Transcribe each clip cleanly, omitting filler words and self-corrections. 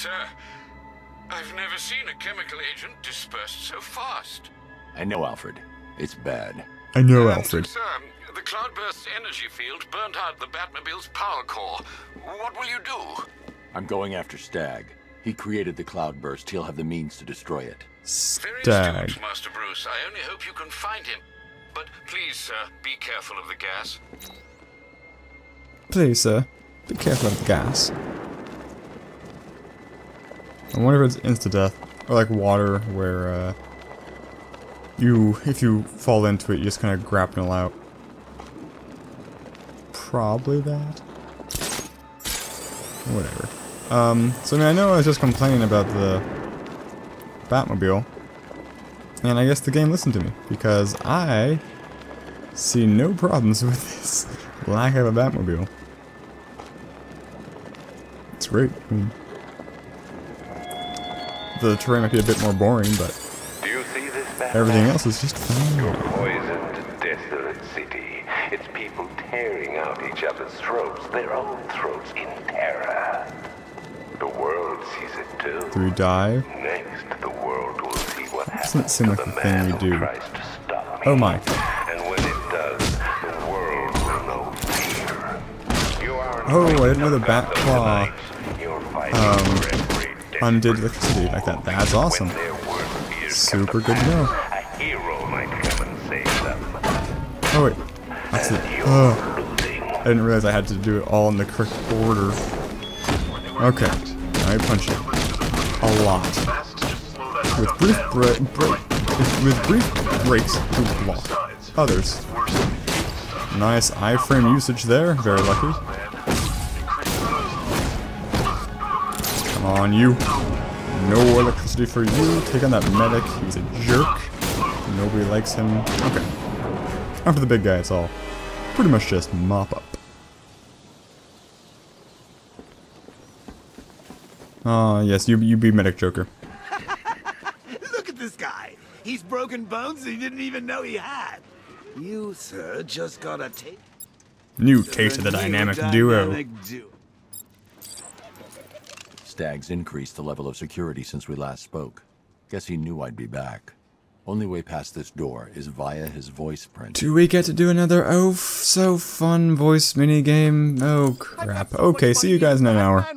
sir. I've never seen a chemical agent dispersed so fast. I know, Alfred. It's bad. I know, Alfred. Sir, the cloudburst's energy field burned out the Batmobile's power core. What will you do? I'm going after Stag. He created the cloudburst. He'll have the means to destroy it. Very Stag. astute, Master Bruce. I only hope you can find him. But please, sir, be careful of the gas. Please, sir, be careful of the gas. I wonder if it's insta-death, or like water, where if you fall into it, you just kind of grapnel out. Probably that. Whatever. So I mean, I know I was just complaining about the Batmobile, and I guess the game listened to me, because I see no problems with this lack of a Batmobile. It's great. I mean, the terrain might be a bit more boring, but Do you see this, Batman? everything else is just fine. Your poisoned, desolate city. It's people tearing out each other's throats, their own throats in terror. The world sees it too. Do we die? Next, the world will see what Doesn't happens seem to like the the thing man we who do. tries to stop me. Oh my. And when it does, the world will know fear. You are Oh, I didn't know the Bat Claw You're fighting for every undid electricity like that. That's awesome. their work is Super good to know. a hero might come and save them. Oh wait, that's it. Oh, I didn't realize I had to do it all in the correct order. Okay, now I punch it a lot with brief breaks to block others. Nice iframe usage there. Very lucky. Come on, you. No electricity for you. Take on that medic. He's a jerk. Nobody likes him. Okay. After the big guy, it's all pretty much just mop up. Yes, you be medic, Joker. Look at this guy. He's broken bones he didn't even know he had. You, sir, just got a taste. New taste of the dynamic duo. Stag's increased the level of security since we last spoke. Guess he knew I'd be back. Only way past this door is via his voice print. Do we get to do another so fun voice minigame? Oh crap. Okay, see you guys in an hour.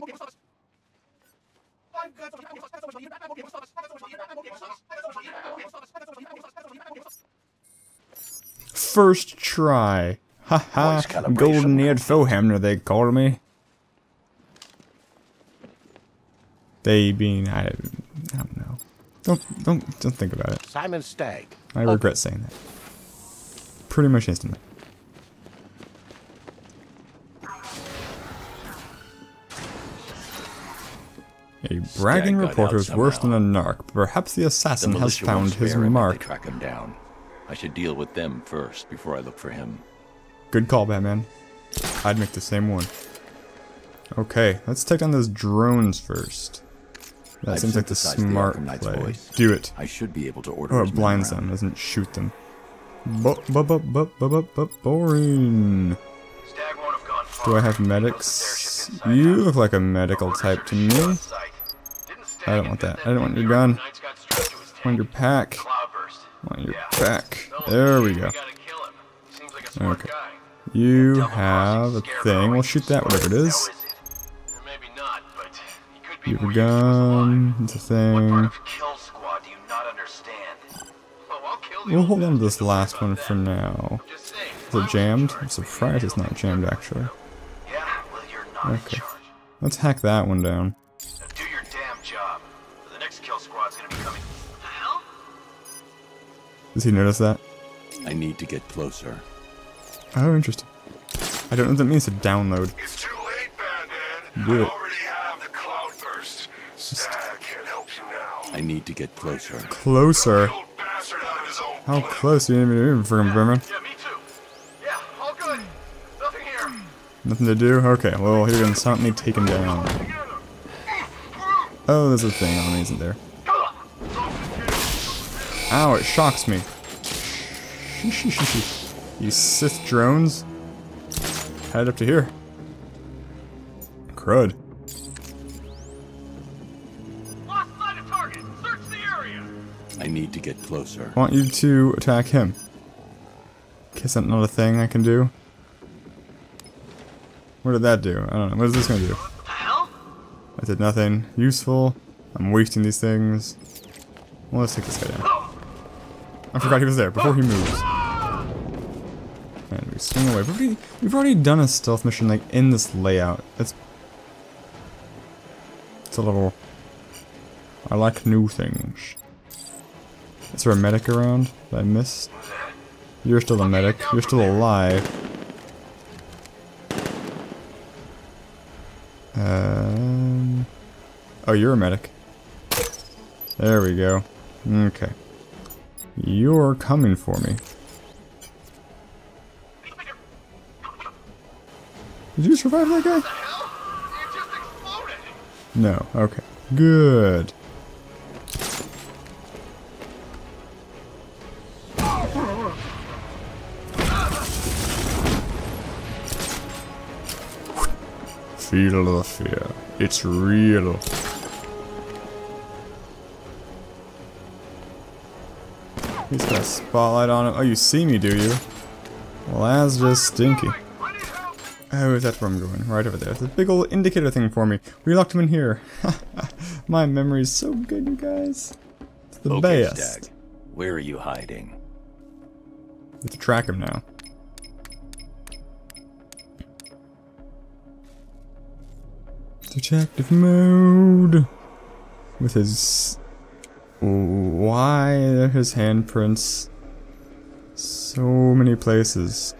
First try. Haha, golden-eared Fohamner they call me. They being, I don't know. Don't think about it. Simon Stagg. I regret saying that. Pretty much instantly. A bragging Stagg got reporter out is worse than somehow. a narc. Perhaps the assassin The has militia found won't his spare him if mark. They track him down. I should deal with them first before I look for him. Good call, Batman. I'd make the same one. Okay, let's take down those drones first. That I've seems like the synthesized the smart Arkham Knight's play. voice. Do it. I should be able to order Oh, his it men blinds around. them, doesn't shoot them. Boring. Do I have medics? You look like a medical type to me. I don't want that. I don't want your gun. I want your pack. I want your pack. There we go. Okay. You have a thing. We'll shoot that, whatever it is. You have a gun. It's a thing. We'll hold on to this last one for now. Is it jammed? I'm surprised it's not jammed, actually. Okay. Let's hack that one down. Do your damn job. The next kill squad's gonna be coming. The hell? Does he notice that? I need to get closer. Oh, interesting. I don't know what that means to download. It's too late, Batman. Do I it. already have the cloudburst. Stag can't help you now. I need to get closer. Closer. Old bastard out of his own How blood. close are you even doing for him, Batman? Yeah, me too. Yeah, all good. Nothing here. Nothing to do? Okay, well, you're gonna silently take him down. Oh, there's a thing on me, isn't there? Ow, it shocks me. You Sith drones. Head up to here. Crud. target. Search the area. I need to get closer. I want you to attack him. Is that not a thing I can do? What did that do? I don't know. What is this gonna do? What the hell? I did nothing useful. I'm wasting these things. Well, let's take this guy down. I forgot he was there before he moves. And we swing away. We've already done a stealth mission like in this layout. It's a little. I like new things. Is there a medic around that I missed? You're still a medic. You're still alive. Oh, you're a medic. There we go. Okay. You're coming for me. Did you survive that guy? No. Okay. Good. Feel the fear. It's real. He's got a spotlight on him. Oh, you see me, do you? Well, that's just stinky. Oh, that's where I'm going. Right over there. It's a big old indicator thing for me. We locked him in here. My memory's so good, you guys. It's the Okay, best. Stag. Where are you hiding? We have to track him now. Detective mode. With his... Why are his handprints so many places?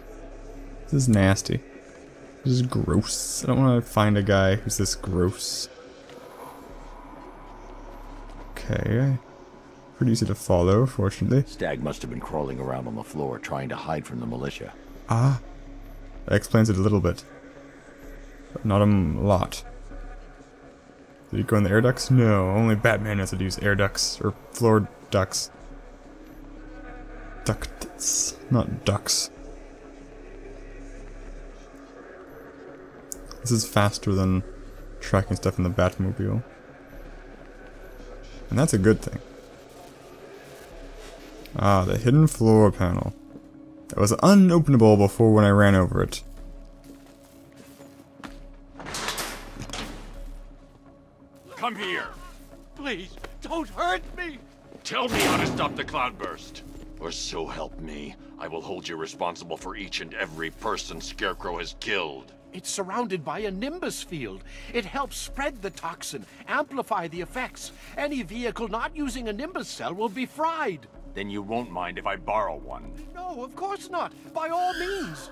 This is nasty. This is gross. I don't want to find a guy who's this gross. Okay. Pretty easy to follow, fortunately. Stag must have been crawling around on the floor trying to hide from the militia. Ah. That explains it a little bit. But not a lot. Did he go in the air ducts? No, only Batman has to use air ducts, or floor ducts. Ducts, not ducks. This is faster than tracking stuff in the Batmobile. And that's a good thing. Ah, the hidden floor panel. That was unopenable before when I ran over it. Come here. Please, don't hurt me. Tell me how to stop the cloudburst. Or so help me, I will hold you responsible for each and every person Scarecrow has killed. It's surrounded by a nimbus field. It helps spread the toxin, amplify the effects. Any vehicle not using a nimbus cell will be fried. Then you won't mind if I borrow one. No, of course not. By all means.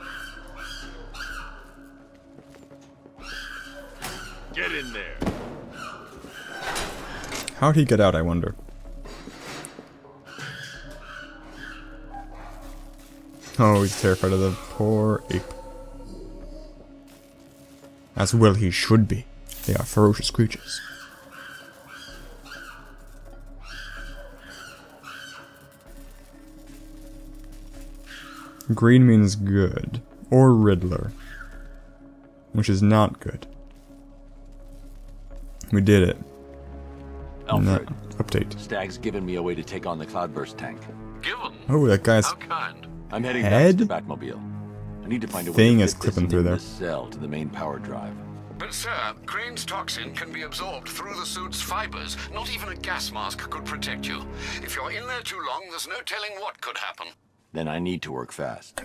Get in there. How'd he get out, I wonder? Oh, he's terrified of the poor ape. As well he should be. They are ferocious creatures. Green means good. Or Riddler. Which is not good. We did it. Alfred, Update. Stag's given me a way to take on the cloudburst tank. Given? Oh, that guy's How kind. I'm heading Head? back to the Batmobile. I need to find a way Thing to is fit this clipping through there. nimbus cell to the main power drive. But sir, Crane's toxin can be absorbed through the suit's fibers. Not even a gas mask could protect you. If you're in there too long, there's no telling what could happen. Then I need to work fast.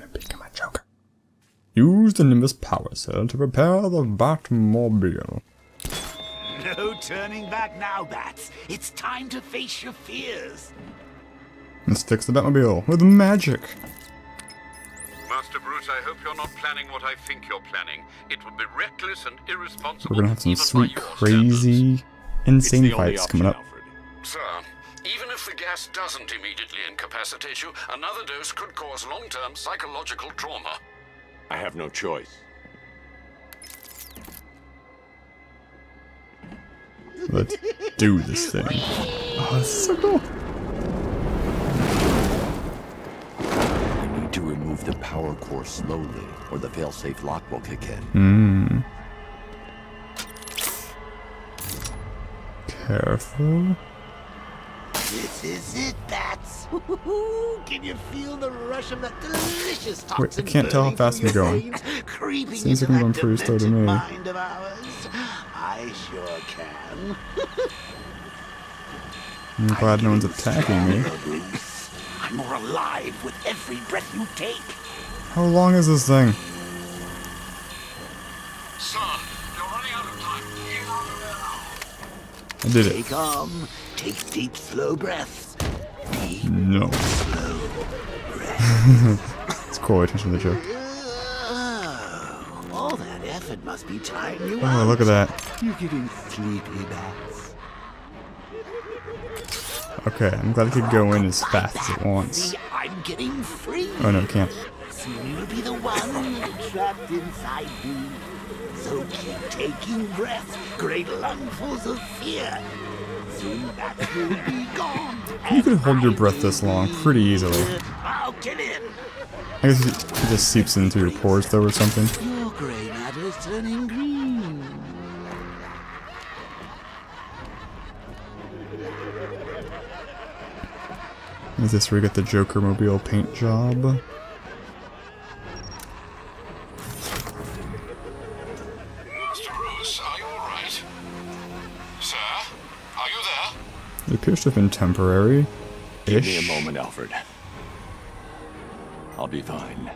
use the Nimbus power cell to prepare the Batmobile. No turning back now, Bats. It's time to face your fears. Let's fix the Batmobile with magic. Master Bruce, I hope you're not planning what I think you're planning. It would be reckless and irresponsible. We're gonna have some even by sweet, your crazy, insane fights coming up. Alfred. Sir, even if the gas doesn't immediately incapacitate you, another dose could cause long-term psychological trauma. I have no choice. Let's do this thing. Oh, this is so cool. I need to remove the power core slowly, or the failsafe lock will kick in. Careful. This is it, Bats. Can you feel the rush of that delicious toxin? Wait, I can't tell how fast I'm going. Seems like I'm going pretty slow to me. Mind of ours. I sure can. I'm glad no one's attacking me. I'm more alive with every breath you take. How long is this thing? Son, you're running out of time. I did it. Take take deep, slow breaths. Deep, No. slow breaths. It's cool, attention to the joke. Oh, all that effort must be tiring you Oh, out. look at that. You're getting sleepy, Bats. Okay, I'm glad I could go in as fast as it wants. See, I'm getting free. Oh no, I can't. Soon you'll be the one trapped inside me. So keep taking breaths, great lungfuls of fear. Soon that will be gone. You could hold your breath this long pretty easily. I'll get in. I guess it just seeps into your pores though or something. Your grey matter's turning green. Is this where we get the Joker mobile paint job? Mr. Bruce, are you alright? Sir, are you there? It appears to have been temporary. Give me a moment, Alfred. I'll be fine.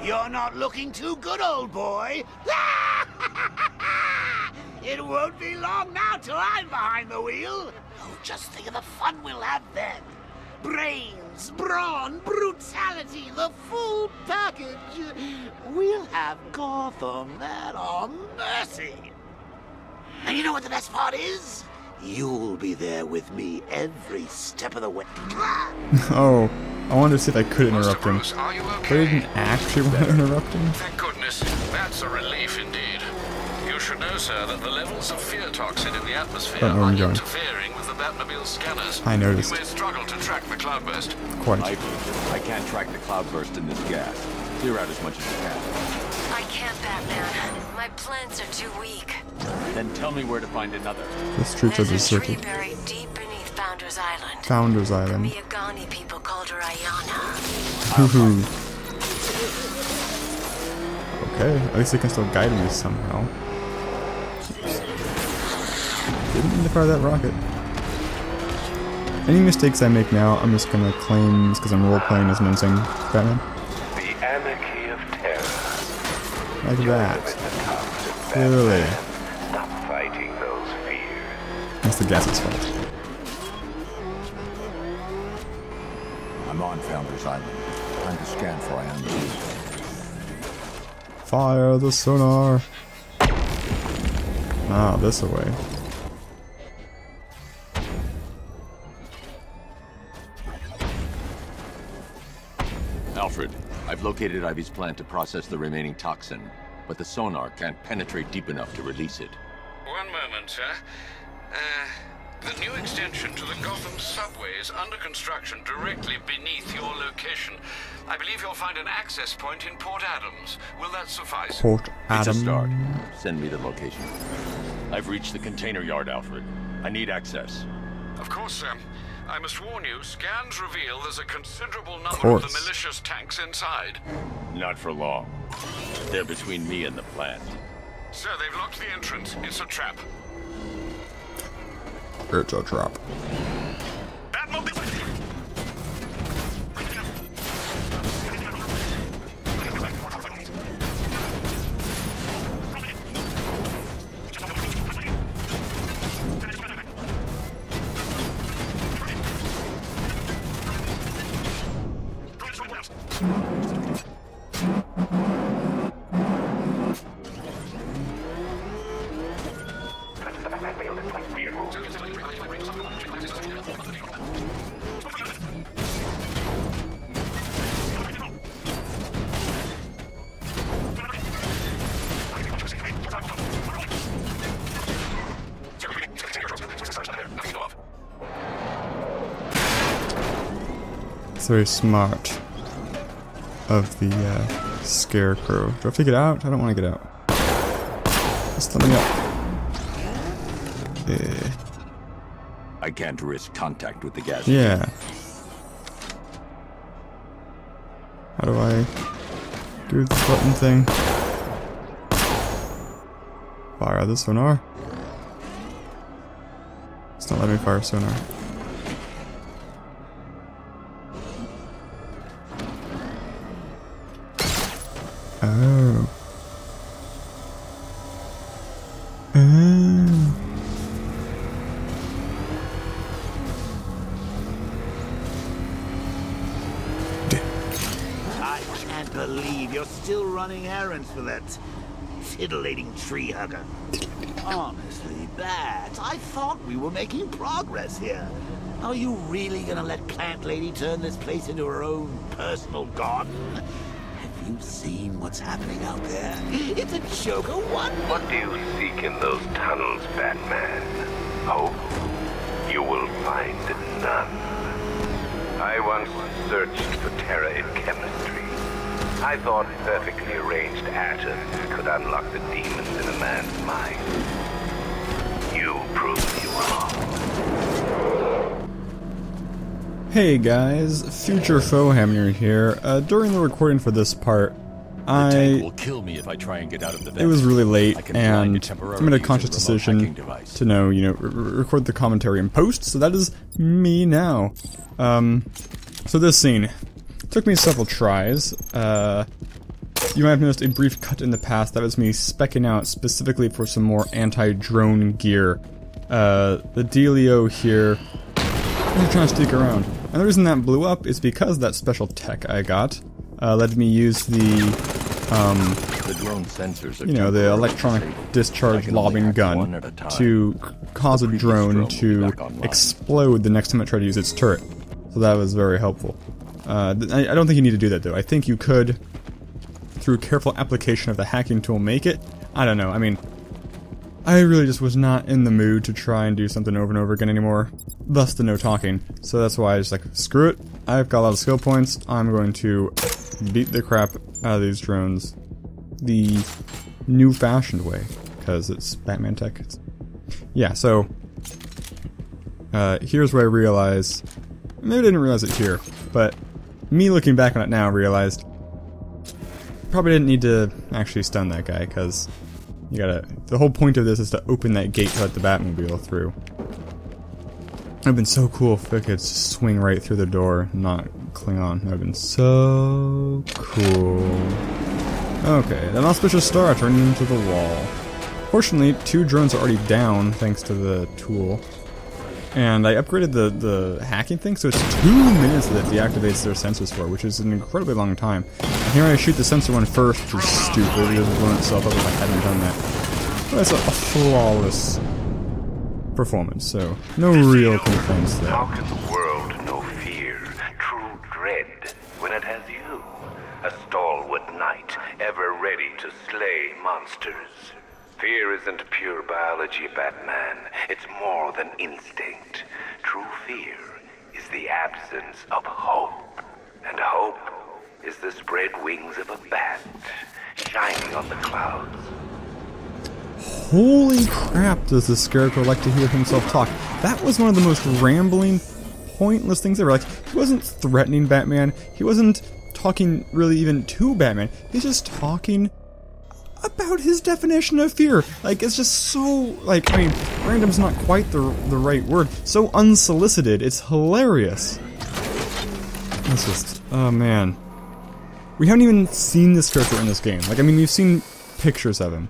You're not looking too good, old boy. It won't be long now till I'm behind the wheel. Oh, just think of the fun we'll have then. Brains, brawn, brutality, the full package. We'll have Gotham at our mercy. And you know what the best part is? You'll be there with me every step of the way. Oh, I wanted to see if I could interrupt him. Bruce, are you But I okay? didn't actually want to interrupt him. Thank goodness. That's a relief indeed. You should know, sir, that the levels of fear toxin in the atmosphere Don't know where are I'm going. interfering with the Batmobile scanners. I noticed. You may struggle to track the cloudburst. Quite. I can't track the cloudburst in this gas. Clear out as much as you can. I can't, Batman. My plants are too weak. Then tell me where to find another. The streets are There's a tree deserted. buried deep beneath Founders Island. Founders The Island. Miagani people called her Ayana. Hoo-hoo. Okay, at least they can still guide me somehow. Didn't mean to fire that rocket. Any mistakes I make now, I'm just gonna claim because I'm role-playing as an insane Batman. The anarchy of terror. Like that. With the toxic Clearly. Batman. Stop fighting those fears. That's the gas's fault. I'm on Founders Island. Time to scan for ion tubes. Fire the sonar. Ah, this away. Alfred, I've located Ivy's plant to process the remaining toxin, but the sonar can't penetrate deep enough to release it. One moment, sir. The new extension to the Gotham subway is under construction directly beneath your location. I believe you'll find an access point in Port Adams. Will that suffice? Port It's a Adam. start. Send me the location. I've reached the container yard, Alfred. I need access. Of course, sir. I must warn you, scans reveal there's a considerable number of the course. malicious tanks inside. Not for long. They're between me and the plant. Sir, they've locked the entrance. It's a trap. It's a drop. Batmobile! It's very smart of the Scarecrow. Do I have to get out? I don't want to get out. Just let me out. I can't risk contact with the gas. Yeah. How do I do this button thing? Fire the sonar. It's not letting me fire sonar. Oh. Oh. I can't believe you're still running errands for that titillating tree hugger. Honestly, Bat, I thought we were making progress here. Are you really gonna let Plant Lady turn this place into her own personal garden? Have you seen what's happening out there? It's a joke of wonder. What do you seek in those tunnels, Batman? Hope? You will find none. I once searched for terror in chemistry. I thought perfectly arranged atoms could unlock the demons in a man's mind. You proved me wrong. Hey guys, Future Foe Hamner here. During the recording for this part, The tank will kill me if I try and get out of the vent. It was really late, I can and temporarily I made a use conscious remote decision hacking device. to know, record the commentary in post, so that is me now. So this scene took me several tries. You might have noticed a brief cut in the past. That was me specking out specifically for some more anti-drone gear. The dealio here, I'm trying to stick around. And the reason that blew up is because that special tech I got let me use the drone sensors are the electronic discharge lobbing gun to cause a drone to explode the next time it tried to use its turret. So that was very helpful. I don't think you need to do that though. I think you could, through careful application of the hacking tool, make it. I don't know. I mean, I really just was not in the mood to try and do something over and over again anymore. Thus the no talking. So that's why I just like, screw it. I've got a lot of skill points. I'm going to beat the crap out of these drones the new-fashioned way, because it's Batman tech. Yeah, so here's where I realized, maybe I didn't realize it here, but me looking back on it now realized probably didn't need to actually stun that guy, because you gotta, the whole point of this is to open that gate to let the Batmobile through. It would've been so cool if I could swing right through the door and not cling on. That would've been so cool. Okay, that auspicious star turned into the wall. Fortunately, 2 drones are already down thanks to the tool. And I upgraded the hacking thing, so it's 2 minutes that it deactivates their sensors for, which is an incredibly long time. And here I shoot the sensor one first, which is stupid. It doesn't blow itself up if I hadn't done that. But that's a flawless performance, so no real complaints there. How can the world know fear, true dread, when it has you? A stalwart knight, ever ready to slay monsters. Fear isn't pure biology, Batman. It's more than instinct. True fear is the absence of hope. And hope is the spread wings of a bat, shining on the clouds. Holy crap, does the Scarecrow like to hear himself talk. That was one of the most rambling, pointless things ever. Like, he wasn't threatening Batman. He wasn't talking really even to Batman. He's just talking about his definition of fear. Like, it's just so, like, I mean, random's not quite the right word. So unsolicited. It's hilarious. It's just, oh man. We haven't even seen the Scarecrow in this game. Like, I mean, we've seen pictures of him,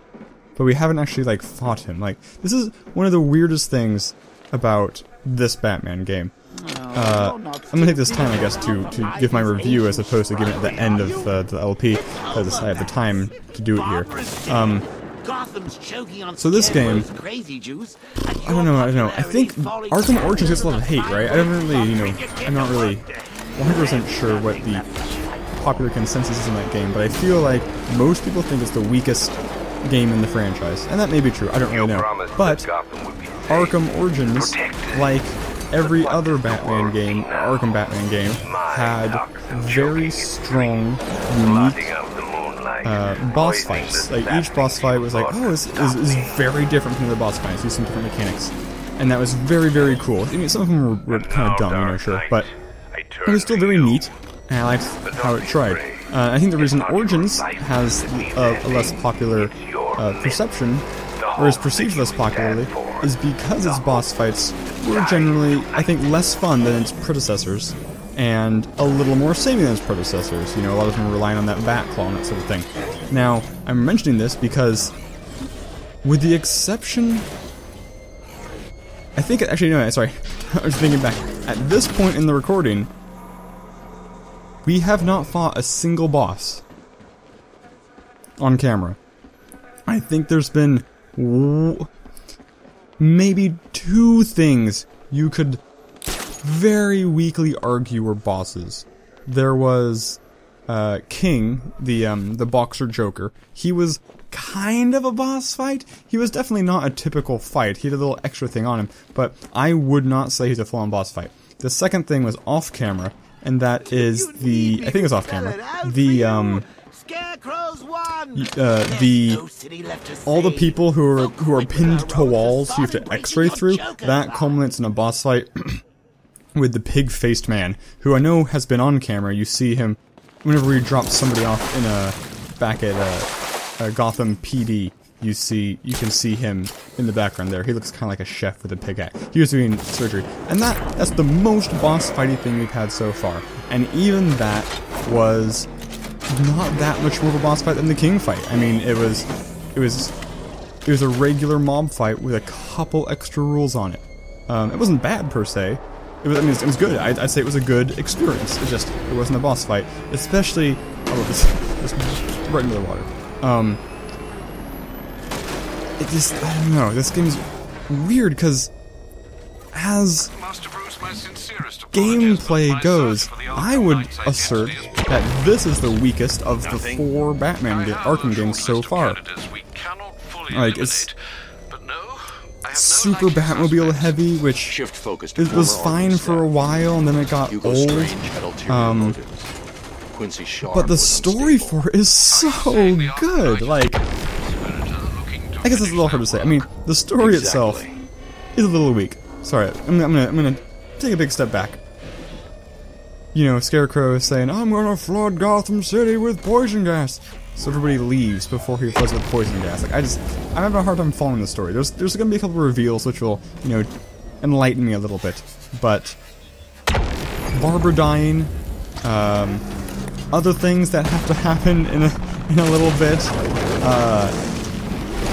but we haven't actually, like, fought him. Like, this is one of the weirdest things about this Batman game. I'm gonna take this time, I guess, to give my review as opposed to giving it at the end of the LP, because I have the time to do it here. So this game, I don't know, I think Arkham Origins gets a lot of hate, right? I don't really, I'm not really 100% sure what the popular consensus is in that game, but I feel like most people think it's the weakest game in the franchise, and that may be true, I don't really know. But Arkham Origins, like every other Batman game, Arkham Batman game, had very strong, unique boss fights. Like, each boss fight was like, oh, this is very different from the boss fights. Use some different mechanics. And that was very, very cool. I mean, some of them were kind of dumb, you know, sure, but it was still very neat, and I liked how it tried. I think the reason Origins has a less popular perception, or is perceived less popularly, is because its boss fights were generally, I think, less fun than its predecessors, and a little more samey than its predecessors. You know, a lot of them were relying on that bat claw and that sort of thing. Now, I'm mentioning this because, with the exception... I think, actually, no, sorry, I was thinking back. At this point in the recording, we have not fought a single boss on camera. I think there's been maybe 2 things you could very weakly argue were bosses. There was King, the boxer Joker. He was kind of a boss fight. He was definitely not a typical fight. He had a little extra thing on him, but I would not say he's a full-on boss fight. The second thing was off camera, and that is I think it was off camera. All the people who are pinned to walls you have to x-ray through, that culminates in a boss fight with the pig-faced man, who I know has been on camera. You see him whenever we drop somebody off back at Gotham PD. You can see him in the background there. He looks kind of like a chef with a pig hat. He was doing surgery, and that's the most boss fighty thing we've had so far. And even that was not that much more of a boss fight than the King fight. I mean, it was a regular mob fight with a couple extra rules on it. It wasn't bad per se. It was good. I'd say it was a good experience. It wasn't a boss fight, especially this right into the water. I don't know, this game's weird, because as gameplay goes, I would assert that this is the weakest of the 4 Batman Arkham games so far. Like, it's super Batmobile heavy, which it was fine for a while, and then it got old. But the story for it is so good. Like, I guess it's a little hard to say. I mean, the story itself is a little weak. Sorry, I'm gonna take a big step back. You know, Scarecrow is saying, "I'm gonna flood Gotham City with poison gas." So everybody leaves before he floods with poison gas. Like, I'm having a hard time following the story. There's gonna be a couple of reveals which will, you know, enlighten me a little bit. But Barbara dying, other things that have to happen in a little bit,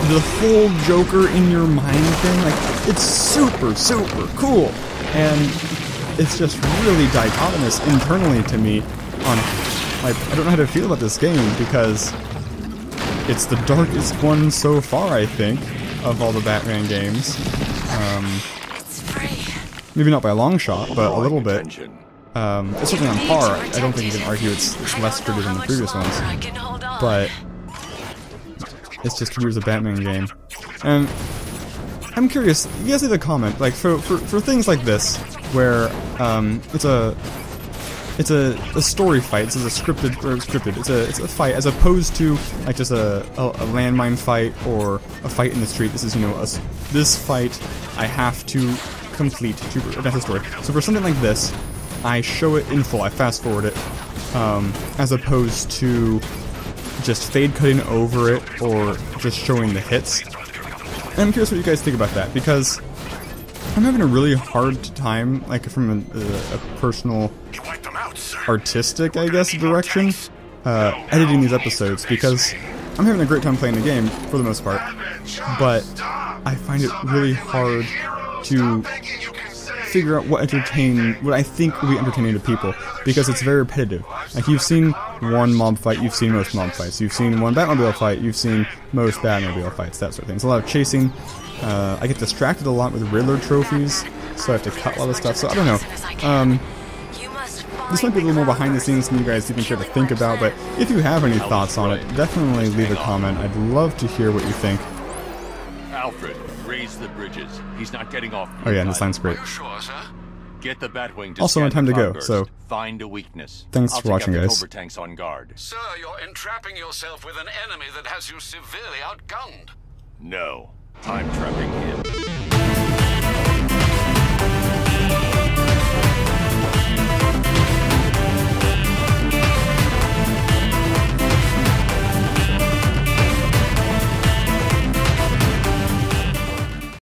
the whole Joker in your mind thing, like, it's super, super cool. And it's just really dichotomous internally to me on, like, I don't know how to feel about this game, because it's the darkest one so far, I think, of all the Batman games. Maybe not by a long shot, but a little bit. It's certainly on par. I don't think you can argue it's less gritty than the previous ones. But it's just here's a Batman game. And I'm curious, you guys leave a comment, like, for things like this, where it's a story fight. It's a scripted. It's a fight, as opposed to like just a landmine fight or a fight in the street. This is, you know, this fight I have to complete to advance the story. So for something like this, I show it in full. I fast forward it, as opposed to just fade cutting over it or just showing the hits. And I'm curious what you guys think about that, because I'm having a really hard time, like, from a personal, artistic, I guess, direction, editing these episodes, because I'm having a great time playing the game, for the most part, but I find it really hard to figure out what I think will be entertaining to people, because it's very repetitive. Like, you've seen one mob fight, you've seen most mob fights, you've seen one Batmobile fight, you've seen most Batmobile fights, that sort of thing. It's a lot of chasing. I get distracted a lot with Riddler trophies, so I have to cut a lot of stuff, so I don't know. This might be a little more behind the scenes than you guys even care to think about, but if you have any thoughts on it, definitely leave a comment. I'd love to hear what you think. Alfred, raise the bridges. He's not getting off. Oh yeah, and this line's great. Sure, sir? Get the Batwing to Also, scan my time the to go, cloudburst. so Find a weakness. thanks I'll for watching, take out the guys. Cobra tanks on guard. Sir, you're entrapping yourself with an enemy that has you severely outgunned. No. I'm trapping him.